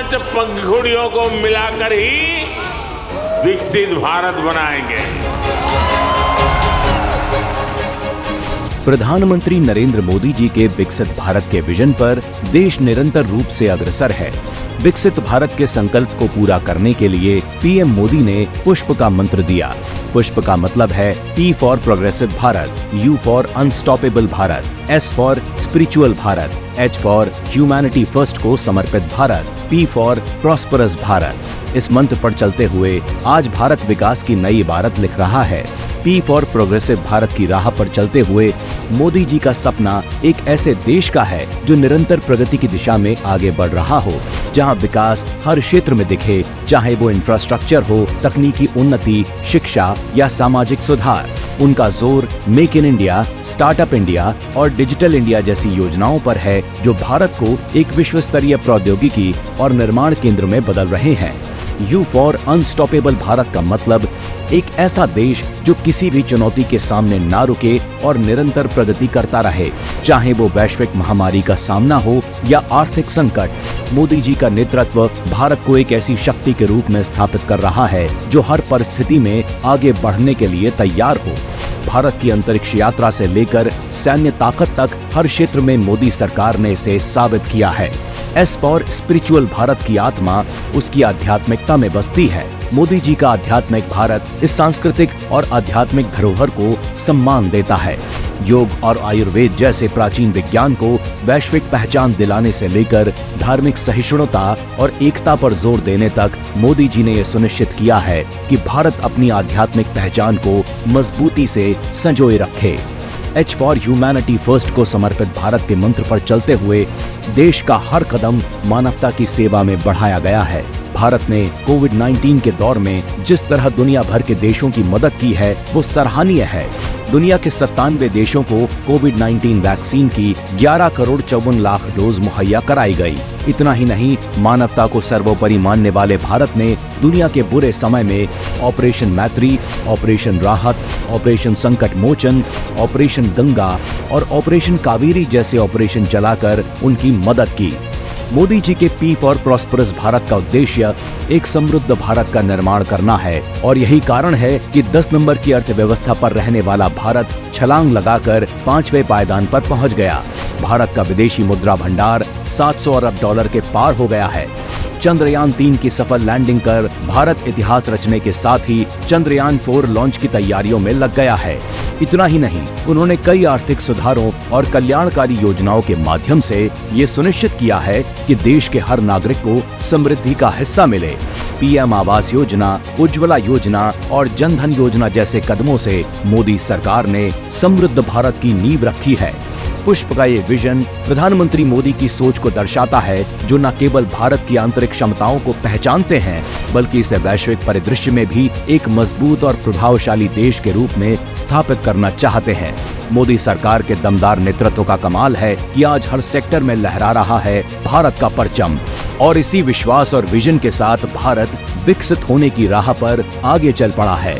5 पंखुड़ियों को मिलाकर ही विकसित भारत बनाएंगे। प्रधानमंत्री नरेंद्र मोदी जी के विकसित भारत के विजन पर देश निरंतर रूप से अग्रसर है। विकसित भारत के संकल्प को पूरा करने के लिए पीएम मोदी ने पुष्प का मंत्र दिया। पुष्प का मतलब है P for progressive Bharat, U for unstoppable Bharat, S for spiritual Bharat, H for humanity first को समर्पित Bharat, P for prosperous Bharat. इस मंत्र पर चलते हुए आज भारत विकास की नई इबारत लिख रहा है। P फॉर प्रोग्रेसिव भारत की राह पर चलते हुए मोदी जी का सपना एक ऐसे देश का है जो निरंतर प्रगति की दिशा में आगे बढ़ रहा हो, जहां विकास हर क्षेत्र में दिखे, चाहे वो इंफ्रास्ट्रक्चर हो, तकनीकी उन्नति, शिक्षा या सामाजिक सुधार। उनका जोर make in India, startup India और डिजिटल इंडिया जैसी योजनाओं पर है, जो भारत को एक विश्व स्तरीय प्रौद्योगिकी और निर्माण केंद्र में बदल रहे हैं। यू फॉर अनस्टॉपेबल भारत का मतलब एक ऐसा देश जो किसी भी चुनौती के सामने ना रुके और निरंतर प्रगति करता रहे, चाहे वो वैश्विक महामारी का सामना हो या आर्थिक संकट। मोदी जी का नेतृत्व भारत को एक ऐसी शक्ति के रूप में स्थापित कर रहा है जो हर परिस्थिति में आगे बढ़ने के लिए तैयार हो। भारत की अंतरिक्ष यात्रा से लेकर सैन्य ताकत तक हर क्षेत्र में मोदी सरकार ने इसे साबित किया है। एस फॉर स्पिरिचुअल भारत की आत्मा उसकी आध्यात्मिकता में बसती है। मोदी जी का आध्यात्मिक भारत इस सांस्कृतिक और आध्यात्मिक धरोहर को सम्मान देता है। योग और आयुर्वेद जैसे प्राचीन विज्ञान को वैश्विक पहचान दिलाने से लेकर धार्मिक सहिष्णुता और एकता पर जोर देने तक मोदी जी ने यह सुनिश्चित किया है कि भारत अपनी आध्यात्मिक पहचान को मजबूती से संजोए रखे। H फॉर ह्यूमैनिटी फर्स्ट को समर्पित भारत के मंत्र पर चलते हुए देश का हर कदम मानवता की सेवा में बढ़ाया गया है। भारत ने कोविड-19 के दौर में जिस तरह दुनिया भर के देशों की मदद की है वो सराहनीय है। दुनिया के 97 देशों को कोविड-19 वैक्सीन की 11 करोड़ 54 लाख डोज मुहैया कराई गई। इतना ही नहीं, मानवता को सर्वोपरि मानने वाले भारत ने दुनिया के बुरे समय में ऑपरेशन मैत्री, ऑपरेशन राहत, ऑपरेशन संकट मोचन, ऑपरेशन गंगा और ऑपरेशन कावेरी जैसे ऑपरेशन चलाकर उनकी मदद की। मोदी जी के P फॉर प्रॉस्परस भारत का उद्देश्य एक समृद्ध भारत का निर्माण करना है और यही कारण है कि 10 नंबर की अर्थव्यवस्था पर रहने वाला भारत छलांग लगाकर 5वें पायदान पर पहुंच गया। भारत का विदेशी मुद्रा भंडार 700 अरब डॉलर के पार हो गया है। चंद्रयान 3 की सफल लैंडिंग कर भारत इतिहास रचने के साथ ही चंद्रयान 4 लॉन्च की तैयारियों में लग गया है। इतना ही नहीं, उन्होंने कई आर्थिक सुधारों और कल्याणकारी योजनाओं के माध्यम से ये सुनिश्चित किया है कि देश के हर नागरिक को समृद्धि का हिस्सा मिले। पीएम आवास योजना, उज्ज्वला योजना और जन धन योजना जैसे कदमों से मोदी सरकार ने समृद्ध भारत की नींव रखी है। पुष्प का ये विजन प्रधानमंत्री मोदी की सोच को दर्शाता है, जो न केवल भारत की आंतरिक क्षमताओं को पहचानते हैं, बल्कि इसे वैश्विक परिदृश्य में भी एक मजबूत और प्रभावशाली देश के रूप में स्थापित करना चाहते हैं। मोदी सरकार के दमदार नेतृत्व का कमाल है कि आज हर सेक्टर में लहरा रहा है भारत का परचम, और इसी विश्वास और विजन के साथ भारत विकसित होने की राह पर आगे चल पड़ा है।